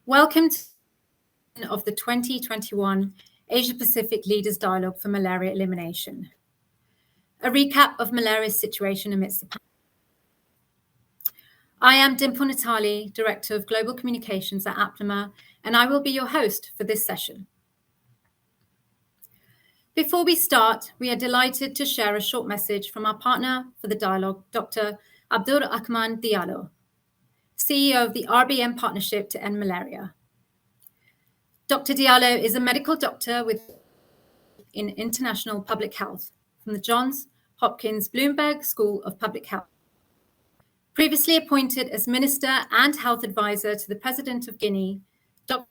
Welcome to the 2021 Asia-Pacific Leaders Dialogue for Malaria Elimination. A recap of malaria's situation amidst the pandemic. I am Binti Natali, Director of Global Communications at APLMA, and I will be your host for this session. Before we start, we are delighted to share a short message from our partner for the dialogue, Dr. Abdourahmane Diallo, CEO of the RBM Partnership to End Malaria. Dr. Diallo is a medical doctor in international public health from the Johns Hopkins Bloomberg School of Public Health. Previously appointed as Minister and Health Advisor to the President of Guinea, Dr.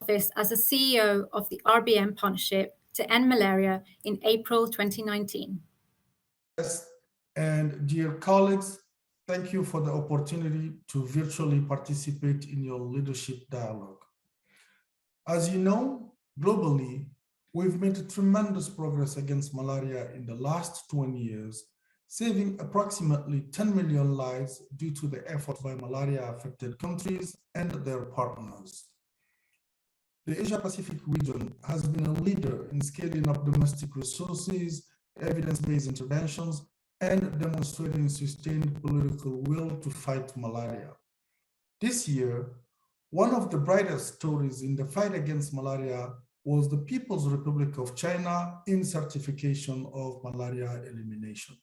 Office as a CEO of the RBM Partnership to End Malaria in April 2019. Yes, and dear colleagues, thank you for the opportunity to virtually participate in your leadership dialogue. As you know, globally, we've made tremendous progress against malaria in the last 20 years, saving approximately 10 million lives due to the efforts by malaria-affected countries and their partners. The Asia-Pacific region has been a leader in scaling up domestic resources, evidence-based interventions, and demonstrating sustained political will to fight malaria. This year, one of the brightest stories in the fight against malaria was the People's Republic of China in certification of malaria elimination.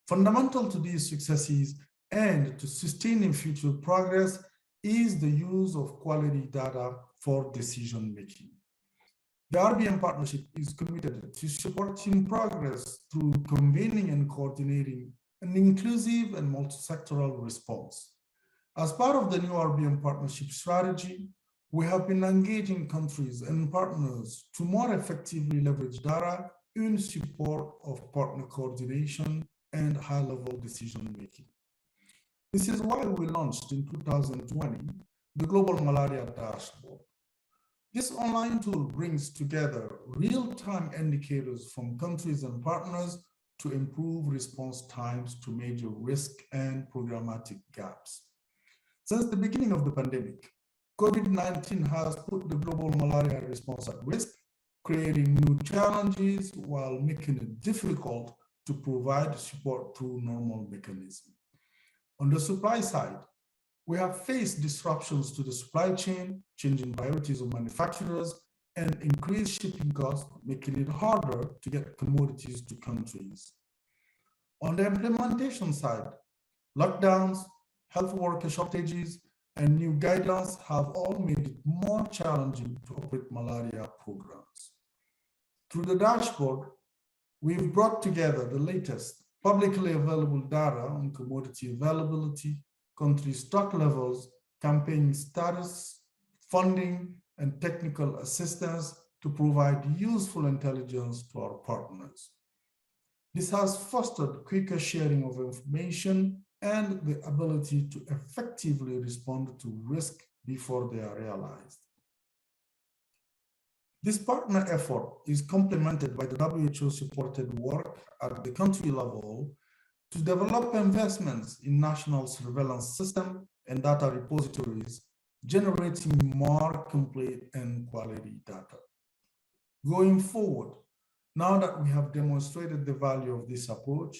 Fundamental to these successes and to sustaining future progress is the use of quality data for decision-making. The RBM Partnership is committed to supporting progress through convening and coordinating an inclusive and multi-sectoral response. As part of the new RBM Partnership strategy, we have been engaging countries and partners to more effectively leverage data in support of partner coordination and high-level decision-making. This is why we launched in 2020 the Global Malaria Dashboard. This online tool brings together real-time indicators from countries and partners to improve response times to major risk and programmatic gaps. Since the beginning of the pandemic, COVID-19 has put the global malaria response at risk, creating new challenges while making it difficult to provide support through normal mechanisms. On the supply side, we have faced disruptions to the supply chain, changing priorities of manufacturers, and increased shipping costs, making it harder to get commodities to countries. On the implementation side, lockdowns, health worker shortages, and new guidelines have all made it more challenging to operate malaria programs. Through the dashboard, we've brought together the latest publicly available data on commodity availability, country stock levels, campaign status, funding, and technical assistance to provide useful intelligence to our partners. This has fostered quicker sharing of information and the ability to effectively respond to risk before they are realized. This partner effort is complemented by the WHO-supported work at the country level to develop investments in national surveillance system and data repositories, generating more complete and quality data. Going forward, now that we have demonstrated the value of this approach,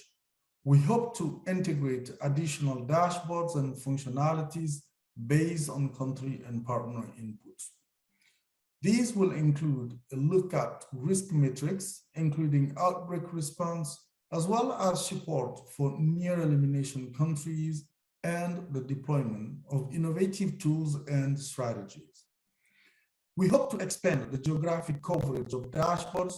we hope to integrate additional dashboards and functionalities based on country and partner inputs. These will include a look at risk metrics, including outbreak response, as well as support for near elimination countries and the deployment of innovative tools and strategies. We hope to expand the geographic coverage of dashboards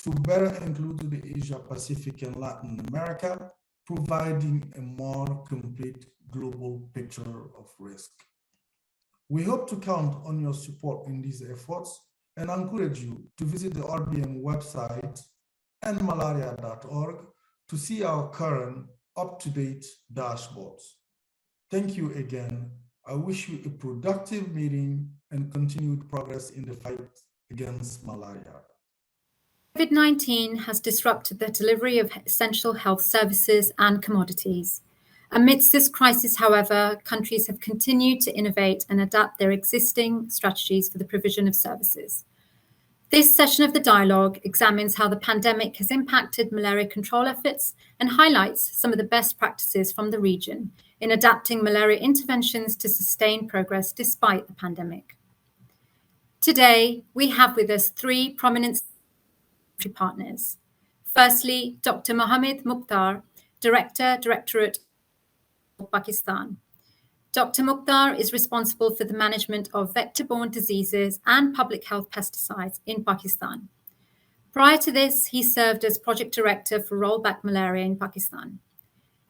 to better include the Asia Pacific and Latin America, providing a more complete global picture of risk. We hope to count on your support in these efforts and encourage you to visit the RBM website, endmalaria.org, to see our current up-to-date dashboards. Thank you again. I wish you a productive meeting and continued progress in the fight against malaria. COVID-19 has disrupted the delivery of essential health services and commodities, Amidst this crisis, however, countries have continued to innovate and adapt their existing strategies for the provision of services. This session of the dialogue examines how the pandemic has impacted malaria control efforts and highlights some of the best practices from the region in adapting malaria interventions to sustain progress despite the pandemic. Today, we have with us three prominent partners. Firstly, Dr. Mohammed Mukhtar, Directorate of Pakistan. Dr. Mukhtar is responsible for the management of vector-borne diseases and public health pesticides in Pakistan. Prior to this, he served as project director for rollback malaria in Pakistan.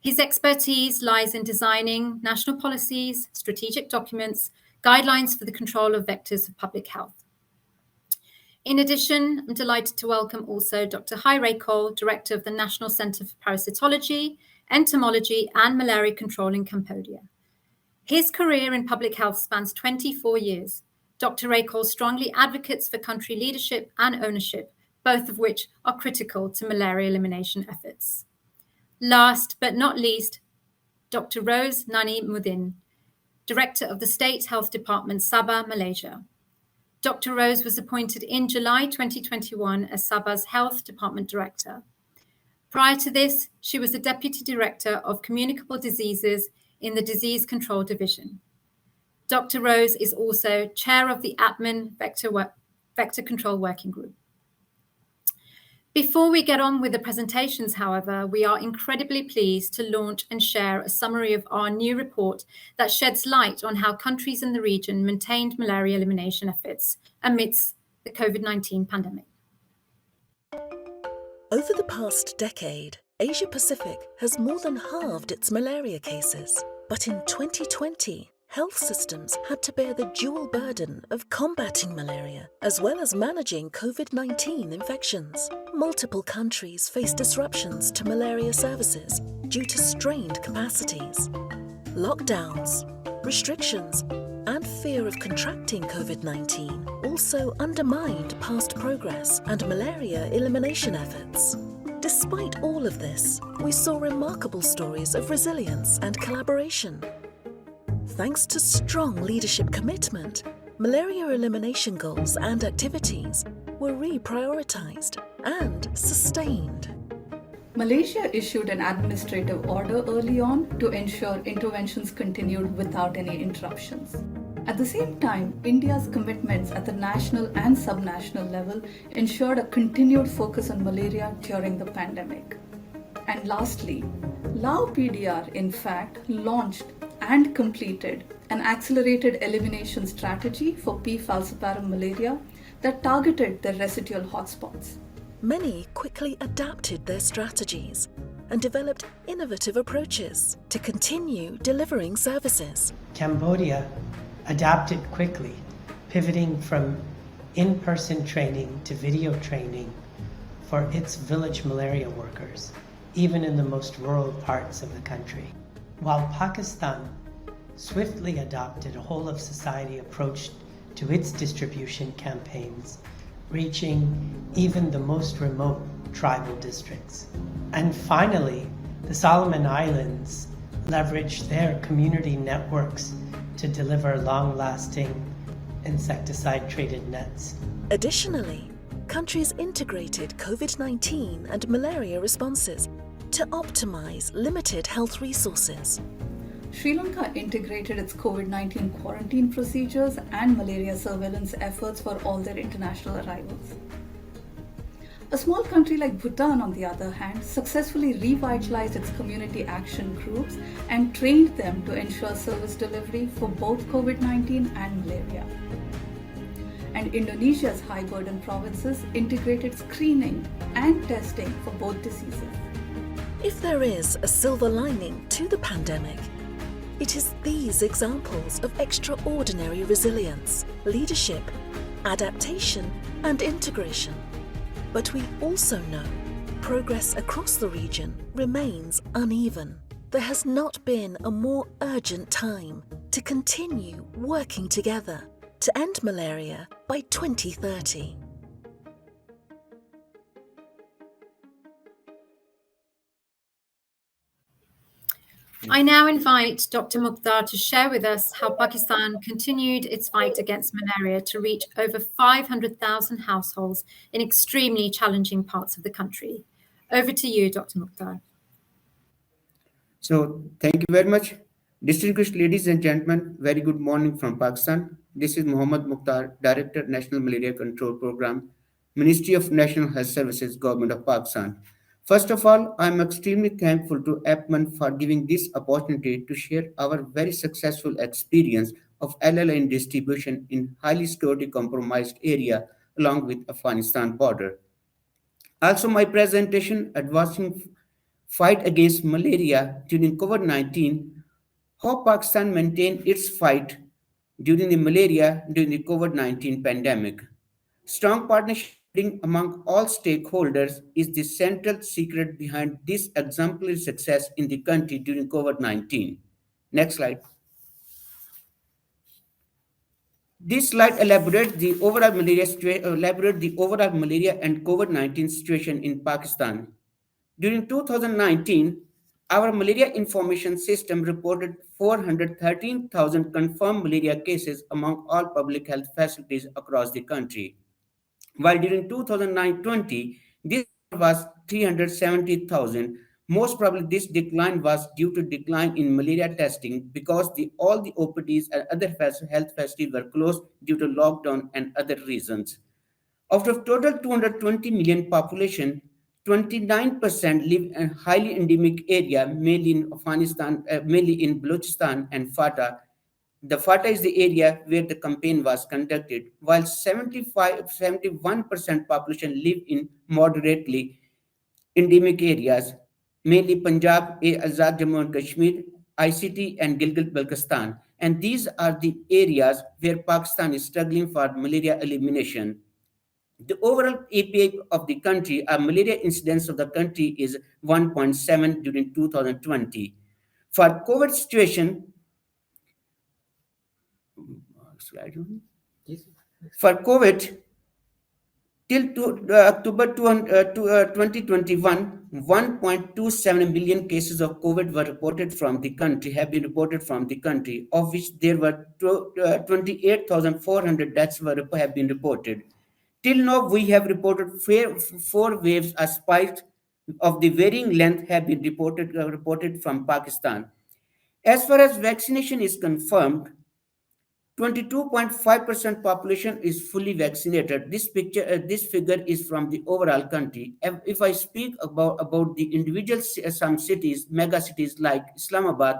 His expertise lies in designing national policies, strategic documents, guidelines for the control of vectors of public health. In addition, I'm delighted to welcome also Dr. Rekol, Director of the National Center for Parasitology, Entomology and Malaria Control in Cambodia. His career in public health spans 24 years. Dr. Rekol strongly advocates for country leadership and ownership, both of which are critical to malaria elimination efforts. Last but not least, Dr. Rose Nani Mudin, Director of the State Health Department, Sabah, Malaysia. Dr. Rose was appointed in July 2021 as Sabah's Health Department Director. Prior to this, she was the Deputy Director of Communicable Diseases in the Disease Control Division. Dr. Rose is also Chair of the APMEN Vector Control Working Group. Before we get on with the presentations, however, we are incredibly pleased to launch and share a summary of our new report that sheds light on how countries in the region maintained malaria elimination efforts amidst the COVID-19 pandemic. Over the past decade, Asia-Pacific has more than halved its malaria cases. But in 2020, health systems had to bear the dual burden of combating malaria as well as managing COVID-19 infections. Multiple countries faced disruptions to malaria services due to strained capacities. Lockdowns, restrictions, and fear of contracting COVID-19 also undermined past progress and malaria elimination efforts. Despite all of this, we saw remarkable stories of resilience and collaboration. Thanks to strong leadership commitment, malaria elimination goals and activities were reprioritized and sustained. Malaysia issued an administrative order early on to ensure interventions continued without any interruptions. At the same time, India's commitments at the national and subnational level ensured a continued focus on malaria during the pandemic. And lastly, Lao PDR in fact launched and completed an accelerated elimination strategy for P. falciparum malaria that targeted the residual hotspots. Many quickly adapted their strategies and developed innovative approaches to continue delivering services. Cambodia adapted quickly, pivoting from in-person training to video training for its village malaria workers, even in the most rural parts of the country. While Pakistan swiftly adopted a whole-of-society approach to its distribution campaigns, reaching even the most remote tribal districts. And finally, the Solomon Islands leveraged their community networks to deliver long-lasting insecticide-treated nets. Additionally, countries integrated COVID-19 and malaria responses to optimize limited health resources. Sri Lanka integrated its COVID-19 quarantine procedures and malaria surveillance efforts for all their international arrivals. A small country like Bhutan, on the other hand, successfully revitalized its community action groups and trained them to ensure service delivery for both COVID-19 and malaria. And Indonesia's high-burden provinces integrated screening and testing for both diseases. If there is a silver lining to the pandemic, it is these examples of extraordinary resilience, leadership, adaptation, and integration. But we also know progress across the region remains uneven. There has not been a more urgent time to continue working together to end malaria by 2030. I now invite Dr. Mukhtar to share with us how Pakistan continued its fight against malaria to reach over 500,000 households in extremely challenging parts of the country. Over to you, Dr. Mukhtar. So, thank you very much. Distinguished ladies and gentlemen, very good morning from Pakistan. This is Mohammad Mukhtar, Director, National Malaria Control Program, Ministry of National Health Services, Government of Pakistan. First of all, I am extremely thankful to APMEN for giving this opportunity to share our very successful experience of LLN distribution in highly security compromised area along with Afghanistan border. Also, my presentation advancing fight against malaria during COVID-19, how Pakistan maintained its fight during the malaria during the COVID-19 pandemic. Strong partnership building among all stakeholders is the central secret behind this exemplary success in the country during COVID-19. Next slide. This slide elaborates the overall malaria and COVID-19 situation in Pakistan. During 2019, our malaria information system reported 413,000 confirmed malaria cases among all public health facilities across the country. While during 2009-20, this was 370,000. Most probably this decline was due to decline in malaria testing because all the OPDs and other health facilities were closed due to lockdown and other reasons. Out of total 220 million population, 29% live in highly endemic area, mainly in Afghanistan, mainly in Balochistan and FATA. The FATA is the area where the campaign was conducted, while 71% population live in moderately endemic areas, mainly Punjab, Azad Jammu and Kashmir, ICT, and Gilgit-Baltistan. And these are the areas where Pakistan is struggling for malaria elimination. The overall API of the country, our malaria incidence of the country is 1.7 during 2020. For COVID situation, for COVID, till October 2021, 1.27 million cases of COVID were reported from the country, have been reported from the country, of which there were 28,400 deaths have been reported. Till now, we have reported four waves of spikes of the varying length have been reported from Pakistan. As far as vaccination is confirmed, 22.5% population is fully vaccinated. This figure is from the overall country. If I speak about the individual some cities, mega cities like Islamabad,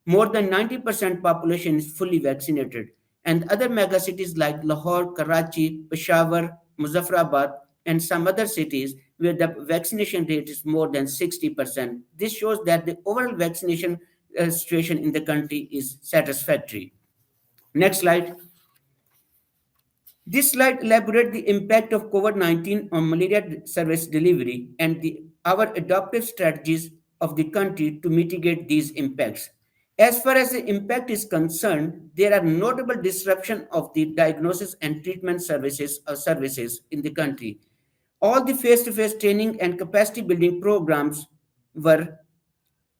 more than 90% population is fully vaccinated. And other mega cities like Lahore, Karachi, Peshawar, Muzaffarabad, and some other cities where the vaccination rate is more than 60%. This shows that the overall vaccination situation in the country is satisfactory. Next slide. This slide elaborates the impact of COVID-19 on malaria service delivery and our adoptive strategies of the country to mitigate these impacts. As far as the impact is concerned, there are notable disruption of the diagnosis and treatment services in the country. All the face-to-face training and capacity building programs were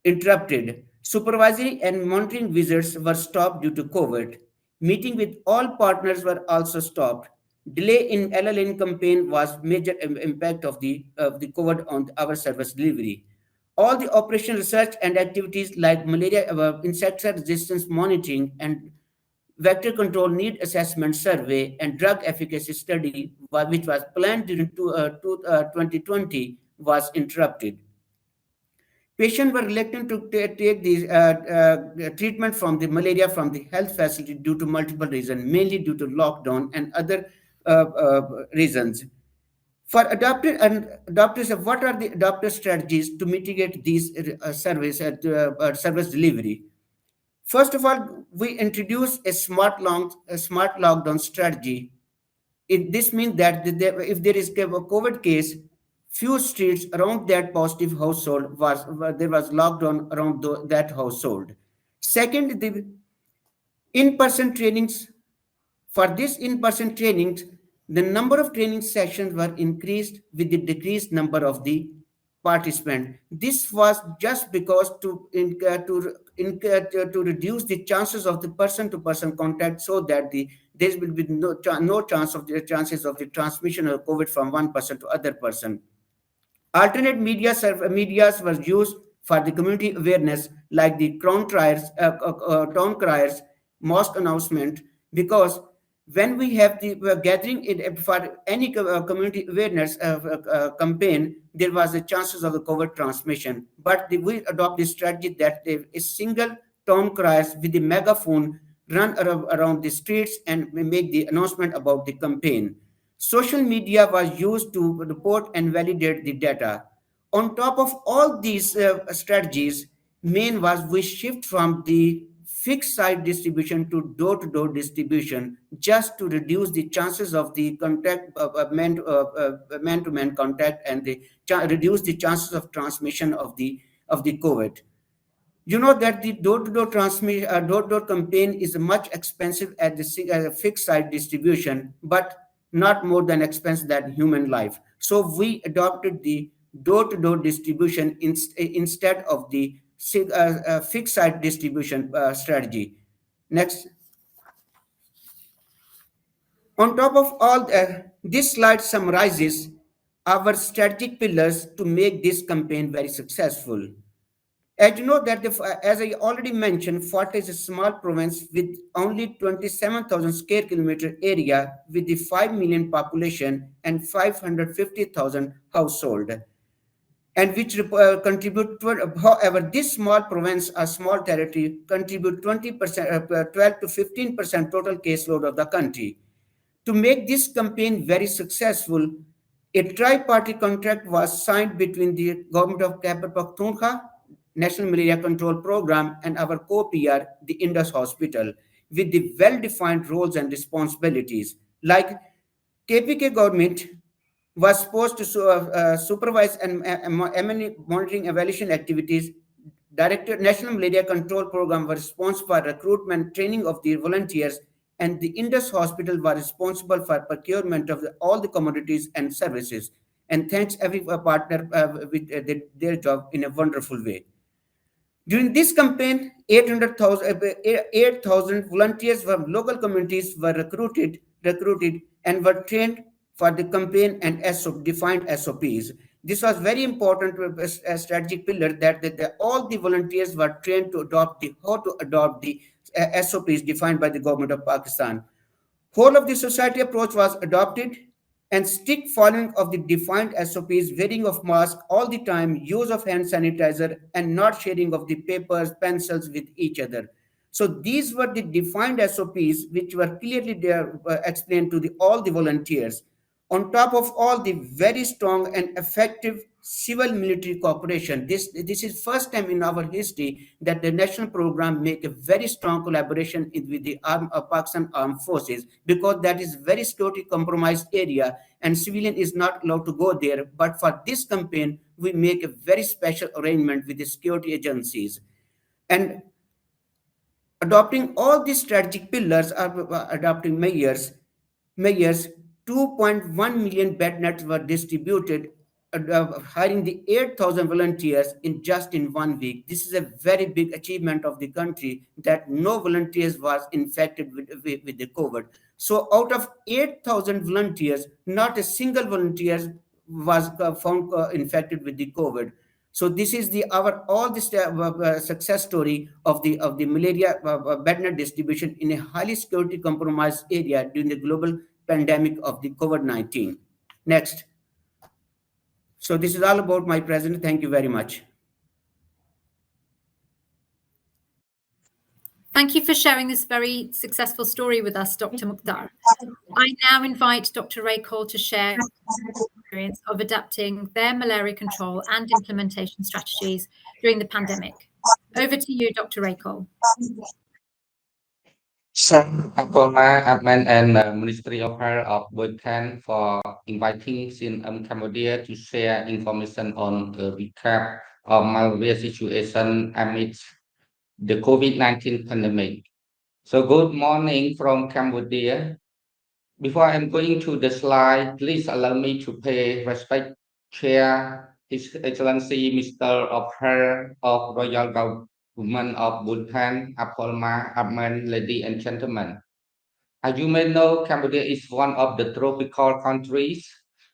interrupted. Supervisory and monitoring visits were stopped due to COVID. Meeting with all partners were also stopped. Delay in LLN campaign was major impact of the COVID on our service delivery. All the operational research and activities like malaria, insecticide resistance monitoring and vector control need assessment survey and drug efficacy study, which was planned during 2020, was interrupted. Patients were reluctant to take the treatment from the malaria from the health facility due to multiple reasons, mainly due to lockdown and other reasons. For adopters, what are the adopter strategies to mitigate these service delivery? First of all, we introduce a smart lockdown strategy. This means that if there is a COVID case, few streets around that positive household there was lockdown around that household. Second, the in-person trainings. For this in-person trainings, the number of training sessions were increased with the decreased number of the participants. This was just because to reduce the chances of the person-to-person contact, so that there will be no chance of the chances of the transmission of COVID from one person to other person. Alternate medias were used for the community awareness, like the town criers, mosque announcement, because when we have the gathering for any community awareness campaign, there was a chances of the COVID transmission. But we adopt the strategy that a single town criers with the megaphone run around the streets and make the announcement about the campaign. Social media was used to report and validate the data. On top of all these strategies, main was we shift from the fixed site distribution to door-to-door distribution, just to reduce the chances of the contact man-to-man contact, and reduce the chances of transmission of the COVID. You know that the door-to-door campaign is much expensive at the fixed site distribution, but not more than expensive than human life. So we adopted the door-to-door distribution instead of the fixed site distribution strategy. Next. On top of all this slide summarizes our strategic pillars to make this campaign very successful. As you know that, as I already mentioned, Forte is a small province with only 27,000 square kilometer area, with the 5 million population and 550,000 household, and which contribute. However, this small province or small territory contribute 20%, 12 to 15% total caseload of the country. To make this campaign very successful, a tri-party contract was signed between the government of Khyber Pakhtunkhwa, National Malaria Control Program, and our co-PR, the Indus Hospital, with the well-defined roles and responsibilities. Like KPK government was supposed to supervise and monitoring evaluation activities. Directorate National Malaria Control Program was responsible for recruitment, training of the volunteers, and the Indus Hospital was responsible for procurement of all the commodities and services. And thanks every partner with their job in a wonderful way. During this campaign, 8,000 volunteers from local communities were recruited and were trained for the campaign and defined SOPs. This was very important strategic pillar that all the volunteers were trained to how to adopt the SOPs defined by the government of Pakistan. Whole of the society approach was adopted, and strict following of the defined SOPs, wearing of mask all the time, use of hand sanitizer, and not sharing of the papers, pencils with each other. So these were the defined SOPs which were clearly there, explained to all the volunteers. On top of all the very strong and effective civil-military cooperation, this is first time in our history that the national program make a very strong collaboration with the Pakistan Armed Forces, because that is very security compromised area and civilian is not allowed to go there. But for this campaign, we make a very special arrangement with the security agencies. And adopting all these strategic pillars, adopting measures, 2.1 million bed nets were distributed, hiring the 8,000 volunteers in 1 week. This is a very big achievement of the country, that no volunteers was infected with the COVID. So out of 8,000 volunteers, not a single volunteer was found infected with the COVID. So this is all this success story of the malaria bed net distribution in a highly security compromised area during the global pandemic of the COVID-19. Next. So this is all about my presentation. Thank you very much. Thank you for sharing this very successful story with us, Dr. Mukhtar. I now invite Dr. Rekol to share experience of adapting their malaria control and implementation strategies during the pandemic. Over to you, Dr. Rekol. Thank APLMA-APMEN and Ministry of Health of Bhutan for inviting Cambodia to share information on the recap of malaria situation amidst the COVID-19 pandemic. So good morning from Cambodia. Before I'm going to the slide, please allow me to pay respect, Chair His Excellency Mr. of Her of Royal Government of Bhutan, APLMA-APMEN, ladies and gentlemen. As you may know, Cambodia is one of the tropical countries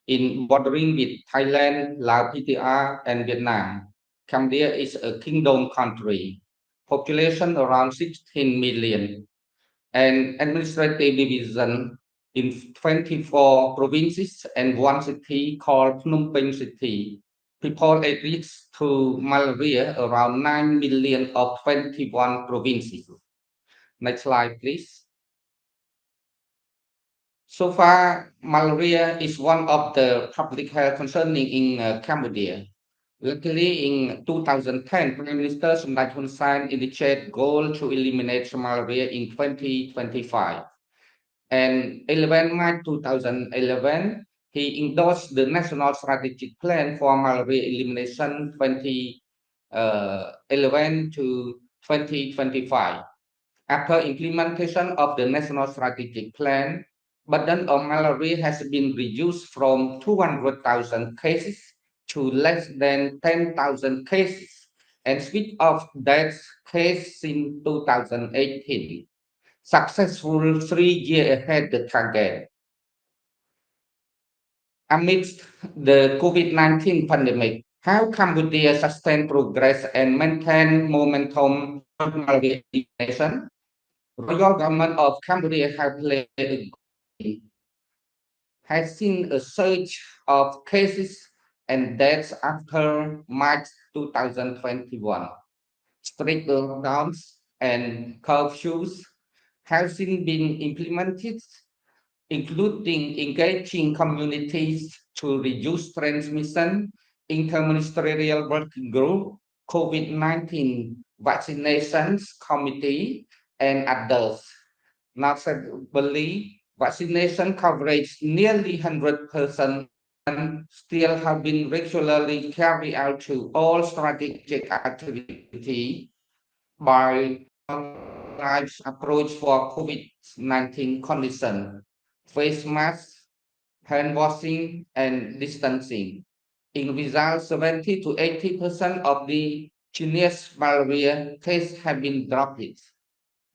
in bordering with Thailand, Laos, PTR, and Vietnam. Cambodia is a kingdom country, population around 16 million, and administrative division in 24 provinces and one city called Phnom Penh City. People at risk to malaria around 9 million of 21 provinces. Next slide, please. So far, malaria is one of the public health concerning in Cambodia. Luckily, in 2010, Prime Minister Somdech Hun Sen initiated goal to eliminate malaria in 2025. And 11 March 2011, he endorsed the National Strategic Plan for Malaria Elimination 2011 to 2025. After implementation of the National Strategic Plan, burden of malaria has been reduced from 200,000 cases to less than 10,000 cases, and speed of death case in 2018. Successful 3 years ahead the target. Amidst the COVID-19 pandemic, how Cambodia sustain progress and maintain momentum of malaria elimination? Royal Government of Cambodia has seen a surge of cases and deaths after March 2021. Strict lockdowns and curfews have been implemented, including engaging communities to reduce transmission, interministerial working group, COVID-19 vaccinations committee, and others. Notably, vaccination coverage nearly 100% and still have been regularly carried out to all strategic activity by lives approach for COVID-19 condition, face masks, hand washing, and distancing. In result, 70 to 80% of the Chinese malaria cases have been dropped.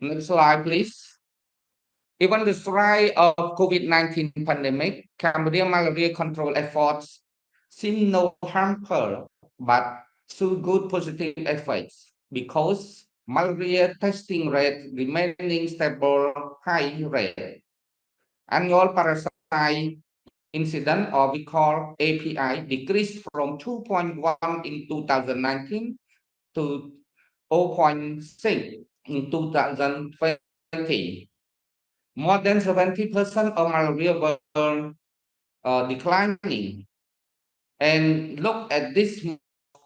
Next slide, please. Even the threat of COVID-19 pandemic, Cambodia malaria control efforts seem no harmful, but show good positive effects because malaria testing rate remaining stable high rate. Annual parasite incident, or we call API, decreased from 2.1 in 2019 to 0.6 in 2020. More than 70% of malaria were declining. And look at this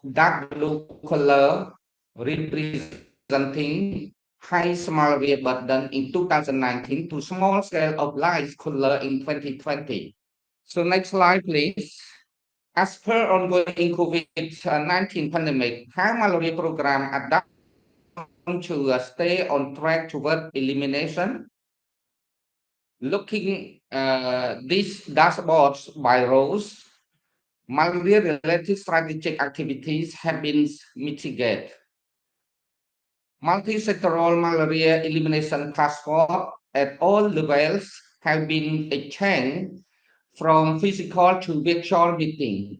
dark blue color representing high malaria burden in 2019 to small scale of light color in 2020. So next slide, please. As per ongoing COVID-19 pandemic, high malaria program adapt to stay on track toward elimination. Looking these dashboards by rows, malaria-related strategic activities have been mitigated. Multi-sectoral malaria elimination task force at all levels have been exchanged from physical to virtual meeting.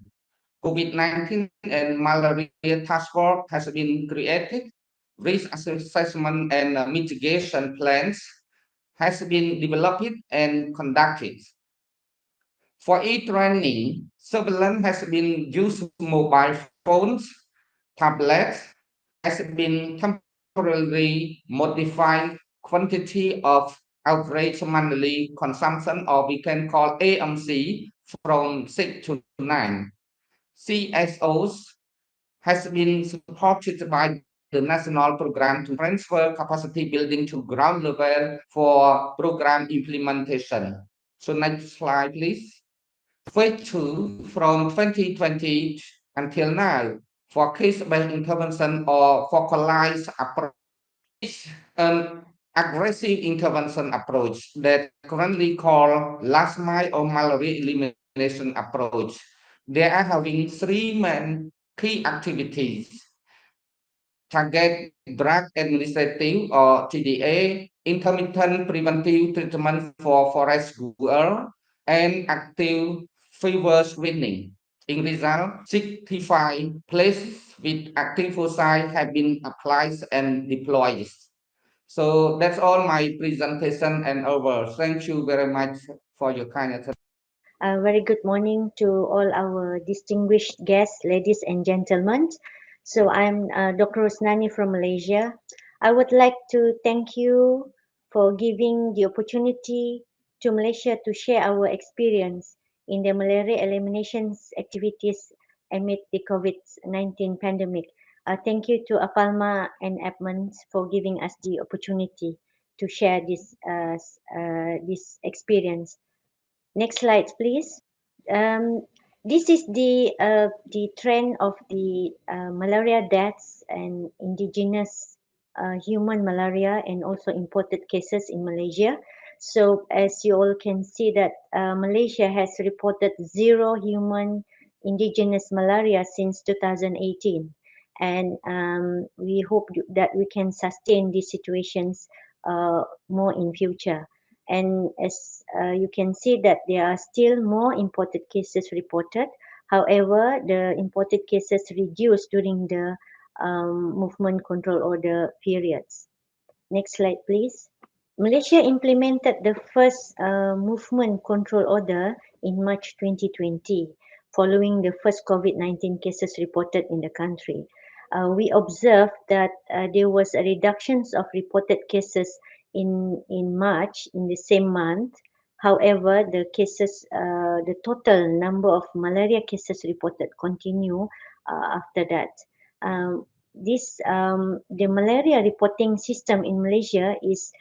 COVID-19 and malaria task force has been created. Risk assessment and mitigation plans has been developed and conducted. For e-training, surveillance has been used mobile phones, tablets, has been temporarily modified quantity of average monthly consumption, or we can call AMC, from 6 to 9. CSOs has been supported by the national program to transfer capacity building to ground level for program implementation. So next slide, please. Phase 2 from 2020 until now for case-based intervention or focalized approach is an aggressive intervention approach that currently called last mile or malaria elimination approach, They are having three main key activities: target drug administrative or TDA, intermittent preventive treatment for forest goer, and active fever screening. In result, 65 places with active foci have been applied and deployed. So that's all my presentation and over. Thank you very much for your kind attention. A very good morning to all our distinguished guests, ladies and gentlemen. So I'm Dr. Nani from Malaysia. I would like to thank you for giving the opportunity to Malaysia to share our experience in the malaria elimination activities amid the COVID-19 pandemic. Thank you to APLMA and APMEN for giving us the opportunity to share this experience. Next slide, please. This is the trend of the malaria deaths and indigenous human malaria and also imported cases in Malaysia. So as you all can see that Malaysia has reported 0 human indigenous malaria since 2018, and we hope that we can sustain these situations more in future. And as you can see that there are still more imported cases reported. However, the imported cases reduced during the movement control order periods. Next slide, please. Malaysia implemented the first movement control order in March 2020, following the first COVID-19 cases reported in the country. We observed that there was a reduction of reported cases in March, in the same month. However, the cases, the total number of malaria cases reported continue after that. The malaria reporting system in Malaysia is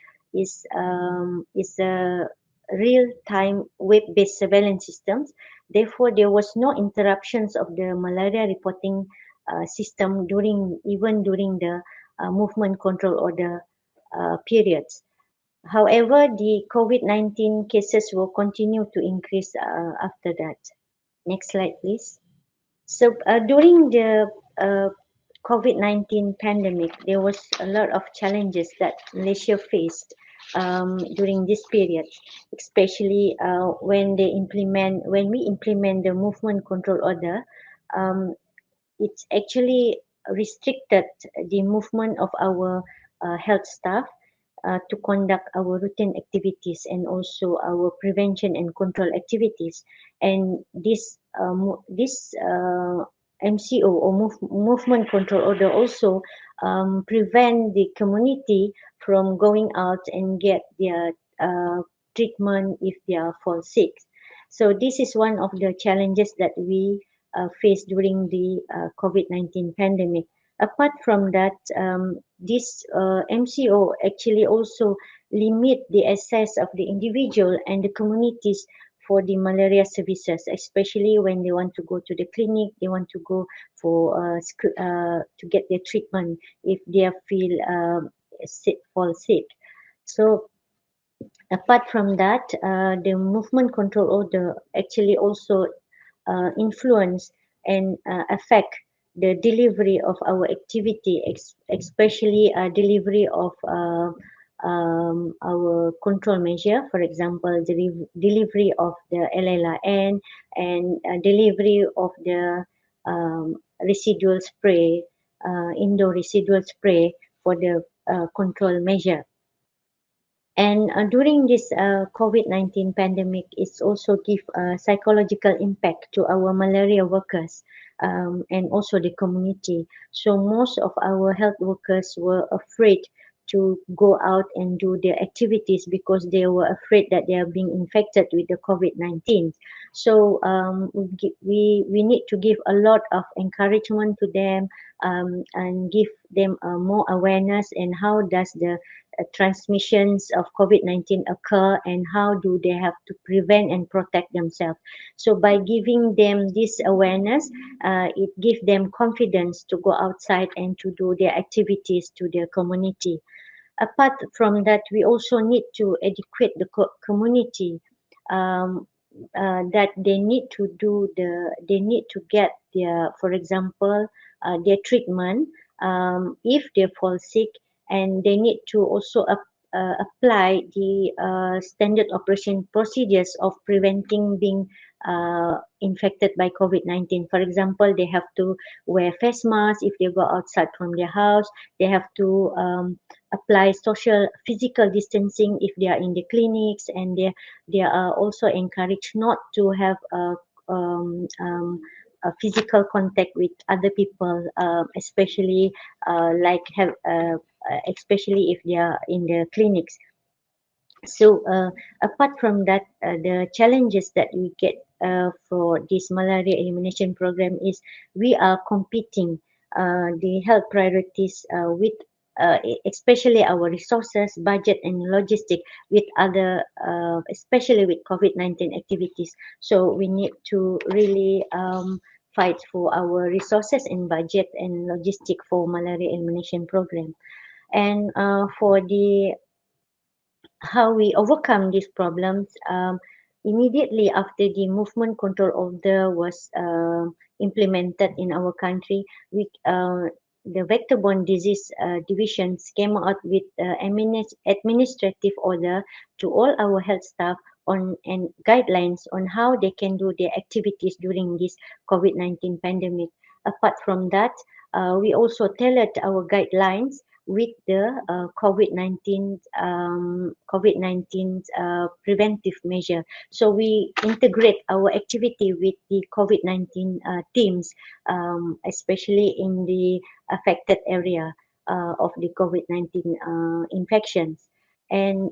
a real-time web-based surveillance systems. Therefore, there was no interruptions of the malaria reporting system even during the movement control order periods. However, the COVID-19 cases will continue to increase after that. Next slide, please. So during the COVID-19 pandemic, there was a lot of challenges that Malaysia faced during this period, especially when we implement the movement control order. It's actually restricted the movement of our health staff to conduct our routine activities and also our prevention and control activities. And this MCO or movement control order also prevent the community from going out and get their treatment if they are fall sick. So this is one of the challenges that we faced during the COVID-19 pandemic. Apart from that, this MCO actually also limit the access of the individual and the communities for the malaria services, especially when they want to go to the clinic, they want to go for to get their treatment if they fall sick. So apart from that, the movement control order actually also influence and affect the delivery of our activity, especially delivery of our control measure, for example, delivery of the LLRN and delivery of the residual spray, indoor residual spray for the control measure. And during this COVID-19 pandemic, it's also give a psychological impact to our malaria workers and also the community. So most of our health workers were afraid to go out and do their activities because they were afraid that they are being infected with the COVID-19. So we need to give a lot of encouragement to them and give them more awareness and how does the transmissions of COVID-19 occur and how do they have to prevent and protect themselves. So by giving them this awareness, it gives them confidence to go outside and to do their activities to their community. Apart from that, we also need to educate the community that they need to get their, for example, their treatment if they fall sick, and they need to also apply the standard operation procedures of preventing being infected by COVID-19. For example, they have to wear face masks if they go outside from their house. They have to apply social physical distancing if they are in the clinics, and they are also encouraged not to have a physical contact with other people, especially especially if they are in the clinics. So apart from that, the challenges that we get for this malaria elimination program is we are competing the health priorities with especially our resources, budget and logistic with other, especially with COVID-19 activities. So we need to really fight for our resources and budget and logistic for malaria elimination program. And for the how we overcome these problems, immediately after the movement control order was implemented in our country, the vector-borne disease divisions came out with administrative order to all our health staff on and guidelines on how they can do their activities during this COVID-19 pandemic. Apart from that, we also tailored our guidelines with the COVID-19 preventive measure. So we integrate our activity with the COVID-19 teams, especially in the affected area of the COVID-19 infections. And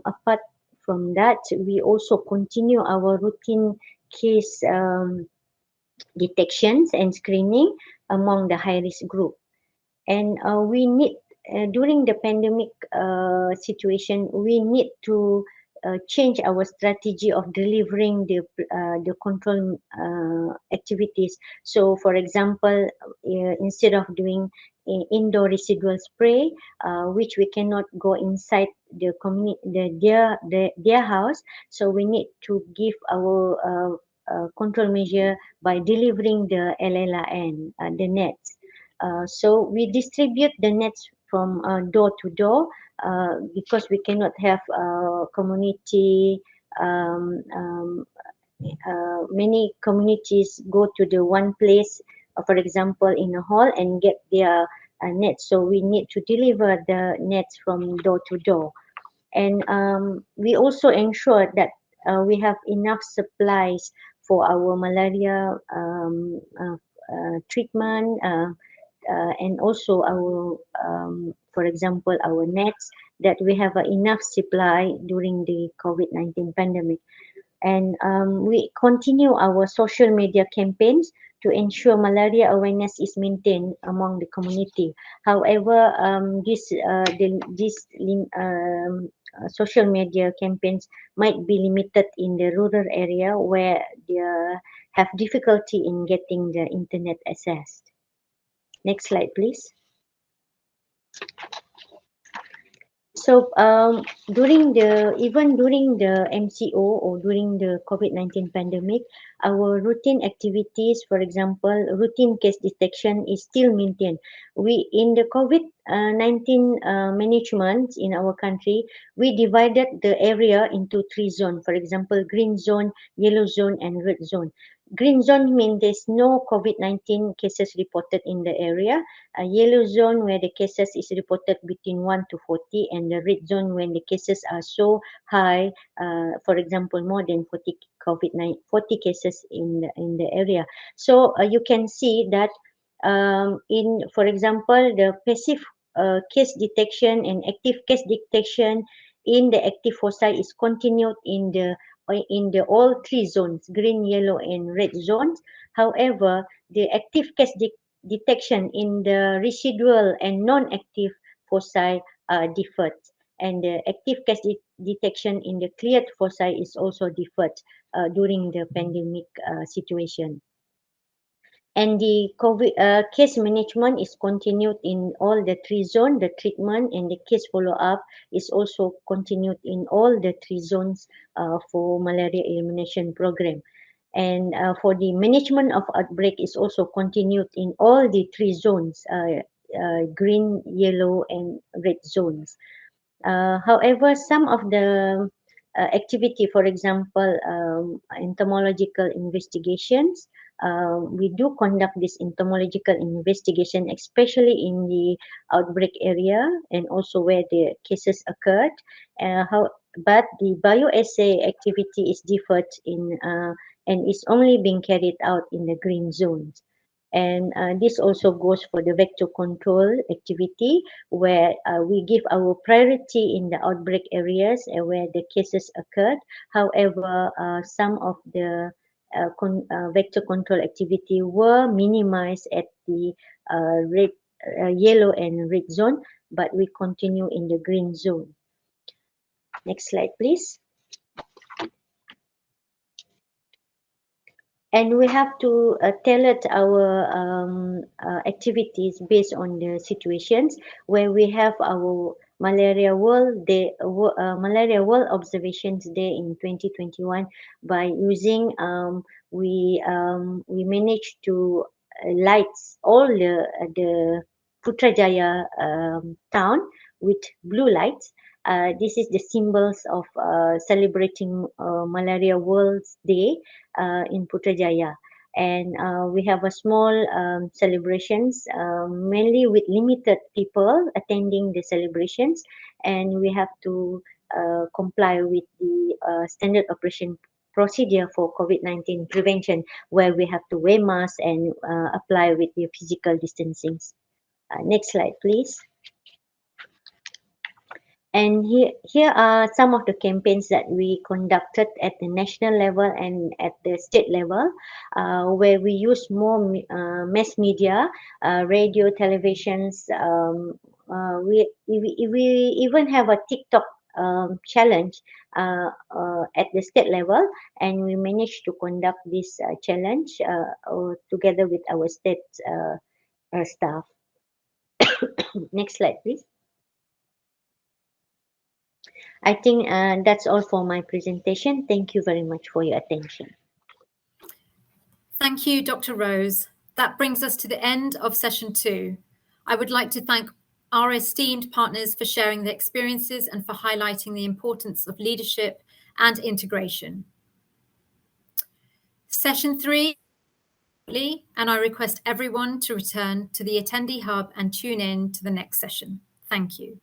apart from that, we also continue our routine case detections and screening among the high-risk group. And we need during the pandemic situation, we need to change our strategy of delivering the control activities. So, for example, instead of doing indoor residual spray, which we cannot go inside the their house, so we need to give our control measure by delivering the LLRN, the nets. So we distribute the nets from door to door because we cannot have community. Many communities go to the one place, for example, in a hall and get their nets. So we need to deliver the nets from door to door, and we also ensure that we have enough supplies for our malaria treatment. And also our, for example, our nets, that we have enough supply during the COVID-19 pandemic. And we continue our social media campaigns to ensure malaria awareness is maintained among the community. However, social media campaigns might be limited in the rural area where they have difficulty in getting the internet access. Next slide, please. So during the MCO or during the COVID-19 pandemic, our routine activities, for example, routine case detection is still maintained. We in the COVID-19 management in our country, we divided the area into 3 zones. For example, green zone, yellow zone, and red zone. Green zone means there's no COVID-19 cases reported in the area. A yellow zone where the cases is reported between 1 to 40, and the red zone when the cases are so high, for example, more than 40 40 cases in the area. So you can see that for example, the passive case detection and active case detection in the active foci is continued in the all 3 zones, green, yellow, and red zones. However, the active case detection in the residual and non-active foci are differed, and the active case detection in the cleared foci is also differed during the pandemic situation. And the COVID case management is continued in all the 3 zones. The treatment and the case follow-up is also continued in all the 3 zones for malaria elimination program. And for the management of outbreak is also continued in all the 3 zones, green, yellow, and red zones. However, some of the activity, for example, entomological investigations, we do conduct this entomological investigation, especially in the outbreak area and also where the cases occurred. But the bioassay activity is deferred in and is only being carried out in the green zones. And this also goes for the vector control activity, where we give our priority in the outbreak areas where the cases occurred. However, some of the vector control activity were minimized at the red, yellow and red zone, but we continue in the green zone. Next slide, please. And we have to tailor our activities based on the situations, where we have our Malaria World Day, Malaria World Observations Day in 2021. By using we managed to light all the Putrajaya town with blue lights. This is the symbols of celebrating Malaria World Day in Putrajaya. And we have a small celebrations, mainly with limited people attending the celebrations, and we have to comply with the standard operation procedure for COVID-19 prevention, where we have to wear masks and apply with the physical distancing. Next slide, please. And here are some of the campaigns that we conducted at the national level and at the state level, where we use more mass media, radio, televisions. We even have a TikTok challenge at the state level, and we managed to conduct this challenge together with our state staff. Next slide, please. I think that's all for my presentation. Thank you very much for your attention. Thank you, Dr. Rose. That brings us to the end of session 2. I would like to thank our esteemed partners for sharing their experiences and for highlighting the importance of leadership and integration. Session 3, and I request everyone to return to the attendee hub and tune in to the next session. Thank you.